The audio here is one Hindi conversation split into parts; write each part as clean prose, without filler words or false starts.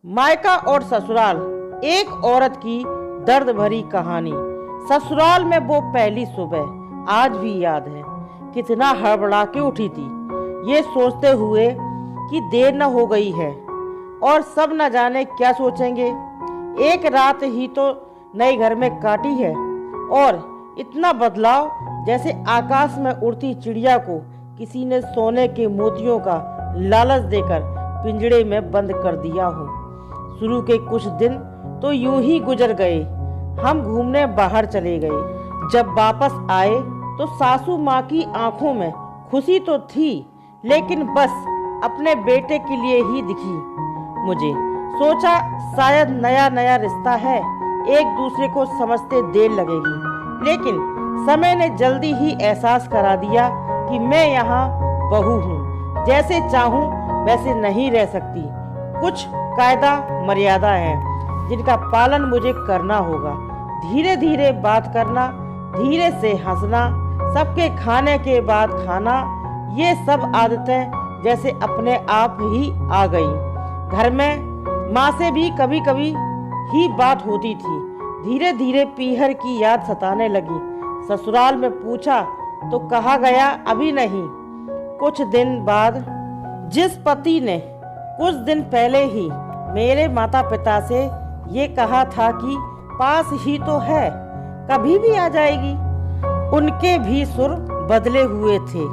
मायका और ससुराल, एक औरत की दर्द भरी कहानी। ससुराल में वो पहली सुबह आज भी याद है। कितना हड़बड़ा के उठी थी, ये सोचते हुए कि देर न हो गई है और सब न जाने क्या सोचेंगे। एक रात ही तो नए घर में काटी है और इतना बदलाव जैसे आकाश में उड़ती चिड़िया को किसी ने सोने के मोतियों का लालच देकर पिंजड़े में बंद कर दिया हो। शुरू के कुछ दिन तो यूं ही गुजर गए। हम घूमने बाहर चले गए। जब वापस आए तो सासू माँ की आंखों में खुशी तो थी, लेकिन बस अपने बेटे के लिए ही दिखी मुझे। सोचा शायद नया नया रिश्ता है, एक दूसरे को समझते देर लगेगी, लेकिन समय ने जल्दी ही एहसास करा दिया कि मैं यहाँ बहू हूँ। जैसे चाहूँ वैसे नहीं रह सकती। कुछ कायदा मर्यादा है जिनका पालन मुझे करना होगा। धीरे धीरे बात करना, धीरे से हंसना, सबके खाने के बाद खाना, ये सब आदतें जैसे अपने आप ही आ गई। घर में माँ से भी कभी कभी ही बात होती थी। धीरे धीरे पीहर की याद सताने लगी। ससुराल में पूछा तो कहा गया अभी नहीं। कुछ दिन बाद जिस पति ने कुछ दिन पहले ही मेरे माता पिता से ये कहा था कि पास ही तो है, कभी भी आ जाएगी, उनके भी सुर बदले हुए थे।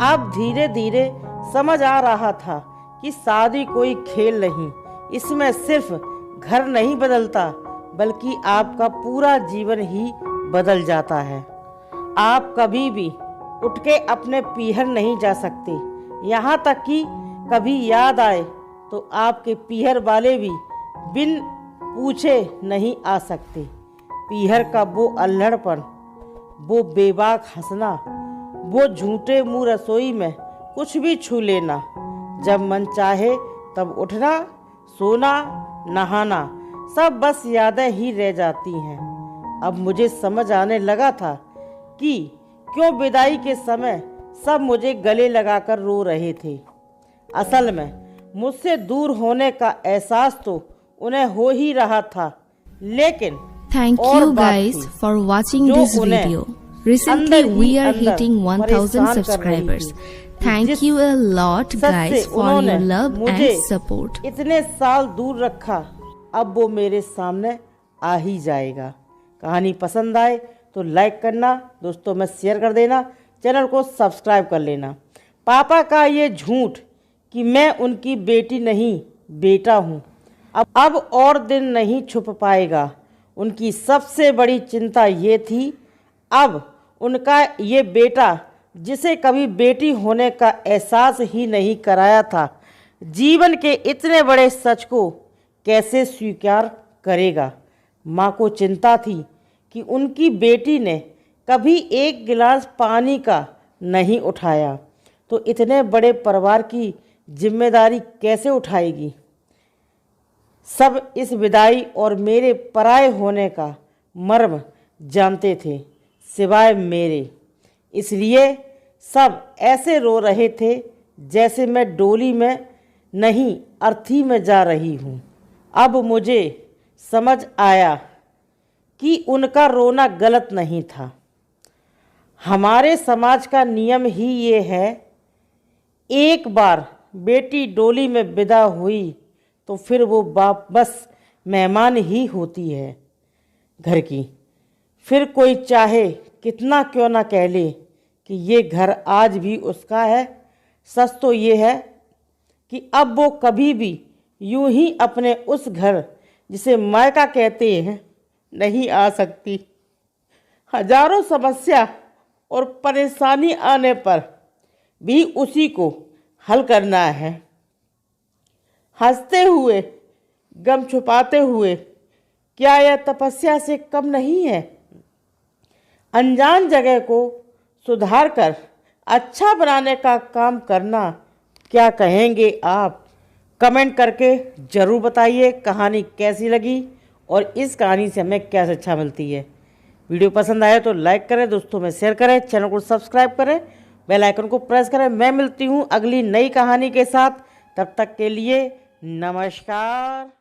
अब धीरे धीरे समझ आ रहा था कि शादी कोई खेल नहीं, इसमें सिर्फ घर नहीं बदलता बल्कि आपका पूरा जीवन ही बदल जाता है। आप कभी भी उठ के अपने पीहर नहीं जा सकते, यहाँ तक कि कभी याद आए तो आपके पीहर वाले भी बिन पूछे नहीं आ सकते। पीहर का वो अल्हड़पन, वो बेबाक हंसना, वो झूठे मुंह रसोई में कुछ भी छू लेना, जब मन चाहे तब उठना, सोना, नहाना, सब बस यादें ही रह जाती हैं। अब मुझे समझ आने लगा था कि क्यों विदाई के समय सब मुझे गले लगाकर रो रहे थे। असल में मुझसे दूर होने का एहसास तो उन्हें हो ही रहा था, लेकिन Thank you guys for watching this video. Recently we are hitting 1000 subscribers. Thank you a lot guys for your love and support. इतने साल दूर रखा, अब वो मेरे सामने आ ही जाएगा। कहानी पसंद आए तो लाइक करना, दोस्तों में शेयर कर देना, चैनल को सब्सक्राइब कर लेना। पापा का ये झूठ कि मैं उनकी बेटी नहीं बेटा हूँ अब और दिन नहीं छुप पाएगा। उनकी सबसे बड़ी चिंता ये थी, अब उनका ये बेटा जिसे कभी बेटी होने का एहसास ही नहीं कराया था, जीवन के इतने बड़े सच को कैसे स्वीकार करेगा। माँ को चिंता थी कि उनकी बेटी ने कभी एक गिलास पानी का नहीं उठाया तो इतने बड़े परिवार की जिम्मेदारी कैसे उठाएगी। सब इस विदाई और मेरे पराये होने का मर्म जानते थे सिवाय मेरे, इसलिए सब ऐसे रो रहे थे जैसे मैं डोली में नहीं अर्थी में जा रही हूँ। अब मुझे समझ आया कि उनका रोना गलत नहीं था। हमारे समाज का नियम ही ये है, एक बार बेटी डोली में विदा हुई तो फिर वो बाप बस मेहमान ही होती है घर की। फिर कोई चाहे कितना क्यों ना कह ले कि ये घर आज भी उसका है, सच तो ये है कि अब वो कभी भी यूं ही अपने उस घर जिसे मायका कहते हैं नहीं आ सकती। हजारों समस्या और परेशानी आने पर भी उसी को हल करना है। हंसते हुए, गम छुपाते हुए, क्या यह तपस्या से कम नहीं है? अनजान जगह को सुधार कर अच्छा बनाने का काम करना, क्या कहेंगे आप? कमेंट करके ज़रूर बताइए कहानी कैसी लगी और इस कहानी से हमें क्या शिक्षा मिलती है। वीडियो पसंद आए तो लाइक करें, दोस्तों में शेयर करें, चैनल को सब्सक्राइब करें, बेल आइकन को प्रेस करें। मैं मिलती हूँ अगली नई कहानी के साथ, तब तक के लिए नमस्कार।